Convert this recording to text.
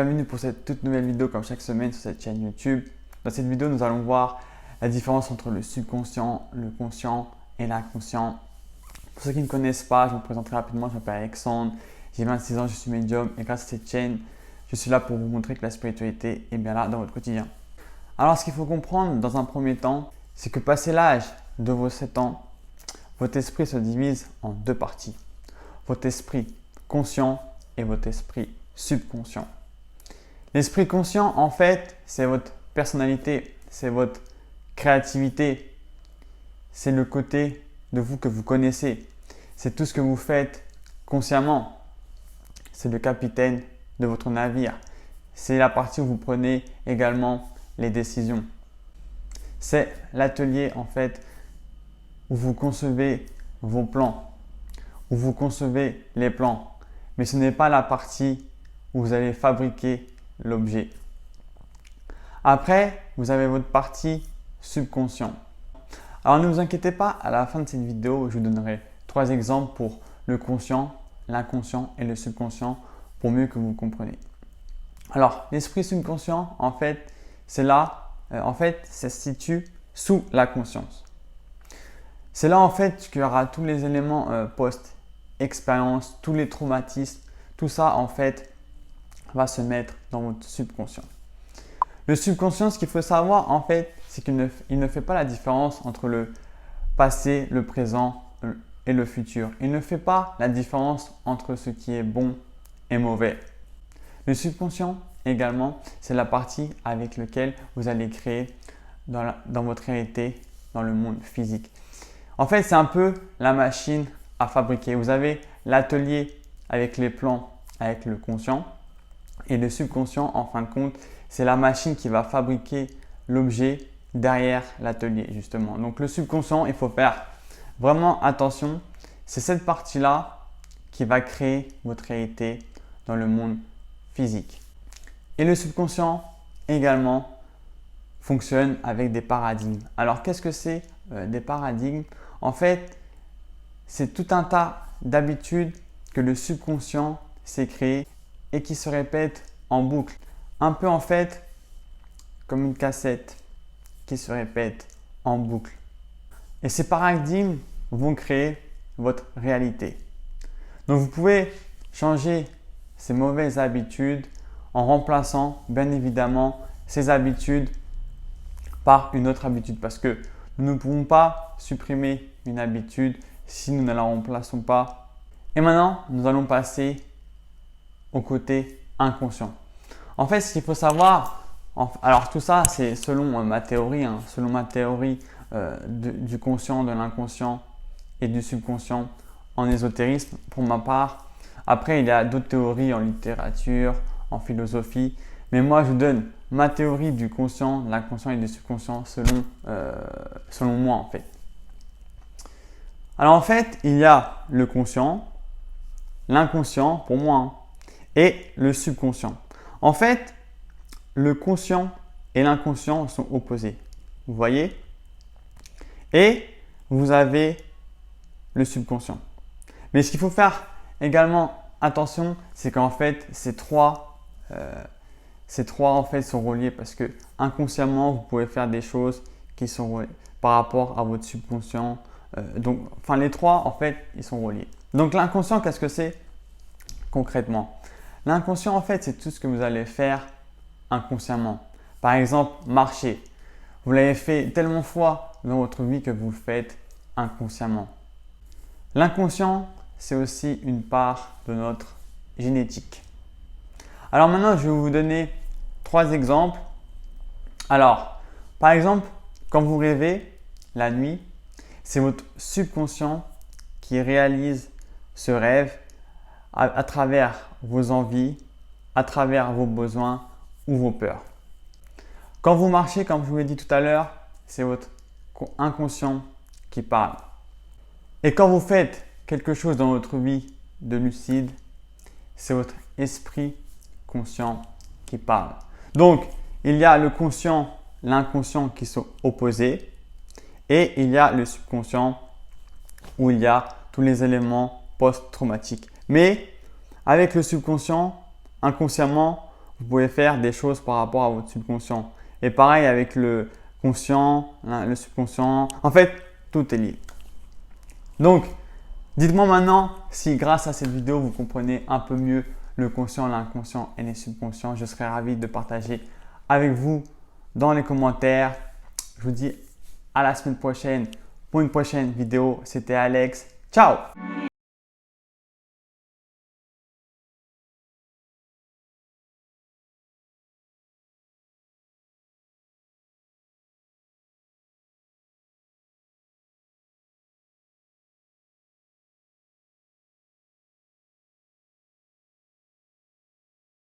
Bienvenue pour cette toute nouvelle vidéo comme chaque semaine sur cette chaîne YouTube. Dans cette vidéo, nous allons voir la différence entre le subconscient, le conscient et l'inconscient. Pour ceux qui ne connaissent pas, je me présenterai rapidement. Je m'appelle Alexandre, j'ai 26 ans, je suis médium et grâce à cette chaîne, je suis là pour vous montrer que la spiritualité est bien là dans votre quotidien. Alors, ce qu'il faut comprendre dans un premier temps, c'est que passé l'âge de vos 7 ans, votre esprit se divise en deux parties. Votre esprit conscient et votre esprit subconscient. L'esprit conscient, en fait, c'est votre personnalité, c'est votre créativité, c'est le côté de vous que vous connaissez, c'est tout ce que vous faites consciemment, c'est le capitaine de votre navire, c'est la partie où vous prenez également les décisions. C'est l'atelier, en fait, où vous concevez vos plans, où vous concevez les plans, mais ce n'est pas la partie où vous allez fabriquer l'objet. Après, vous avez votre partie subconscient. Alors ne vous inquiétez pas, à la fin de cette vidéo, je vous donnerai 3 exemples pour le conscient, l'inconscient et le subconscient pour mieux que vous compreniez. Alors, l'esprit subconscient, en fait, c'est là, ça se situe sous la conscience. C'est là, en fait, qu'il y aura tous les éléments post-expérience, tous les traumatismes, tout ça, en fait, va se mettre dans votre subconscient. Le subconscient, ce qu'il faut savoir, en fait, c'est qu'il ne fait pas la différence entre le passé, le présent et le futur. Il ne fait pas la différence entre ce qui est bon et mauvais. Le subconscient, également, c'est la partie avec laquelle vous allez créer dans votre réalité, dans le monde physique. En fait, c'est un peu la machine à fabriquer. Vous avez l'atelier avec les plans, avec le conscient. Et le subconscient, en fin de compte, c'est la machine qui va fabriquer l'objet derrière l'atelier, justement. Donc, le subconscient, il faut faire vraiment attention. C'est cette partie-là qui va créer votre réalité dans le monde physique. Et le subconscient, également, fonctionne avec des paradigmes. Alors, qu'est-ce que c'est des paradigmes? En fait, c'est tout un tas d'habitudes que le subconscient s'est créé et qui se répètent en boucle. Un peu en fait comme une cassette qui se répète en boucle. Et ces paradigmes vont créer votre réalité. Donc vous pouvez changer ces mauvaises habitudes en remplaçant bien évidemment ces habitudes par une autre habitude. Parce que nous ne pouvons pas supprimer une habitude si nous ne la remplaçons pas. Et maintenant, nous allons passer au côté inconscient. En fait, ce qu'il faut savoir, alors tout ça c'est selon ma théorie, du conscient, de l'inconscient et du subconscient en ésotérisme pour ma part. Après, il y a d'autres théories en littérature, en philosophie, mais moi je donne ma théorie du conscient, de l'inconscient et du subconscient selon moi en fait. Alors en fait, il y a le conscient, l'inconscient pour moi, et le subconscient. En fait, le conscient et l'inconscient sont opposés. Vous voyez? Et vous avez le subconscient. Mais ce qu'il faut faire également attention, c'est qu'en fait, ces trois en fait sont reliés parce que inconsciemment, vous pouvez faire des choses qui sont reliées par rapport à votre subconscient. Les trois, en fait, ils sont reliés. Donc l'inconscient, qu'est-ce que c'est concrètement? L'inconscient, en fait, c'est tout ce que vous allez faire inconsciemment. Par exemple, marcher. Vous l'avez fait tellement de fois dans votre vie que vous le faites inconsciemment. L'inconscient, c'est aussi une part de notre génétique. Alors maintenant, je vais vous donner 3 exemples. Alors, par exemple, quand vous rêvez la nuit, c'est votre subconscient qui réalise ce rêve à travers vos envies, à travers vos besoins ou vos peurs. Quand vous marchez, comme je vous l'ai dit tout à l'heure, c'est votre inconscient qui parle. Et quand vous faites quelque chose dans votre vie de lucide, c'est votre esprit conscient qui parle. Donc, il y a le conscient, l'inconscient qui sont opposés et il y a le subconscient où il y a tous les éléments post-traumatiques. Mais avec le subconscient, inconsciemment, vous pouvez faire des choses par rapport à votre subconscient. Et pareil avec le conscient, le subconscient. En fait, tout est lié. Donc, dites-moi maintenant si grâce à cette vidéo, vous comprenez un peu mieux le conscient, l'inconscient et les subconscients. Je serais ravi de partager avec vous dans les commentaires. Je vous dis à la semaine prochaine pour une prochaine vidéo. C'était Alex. Ciao!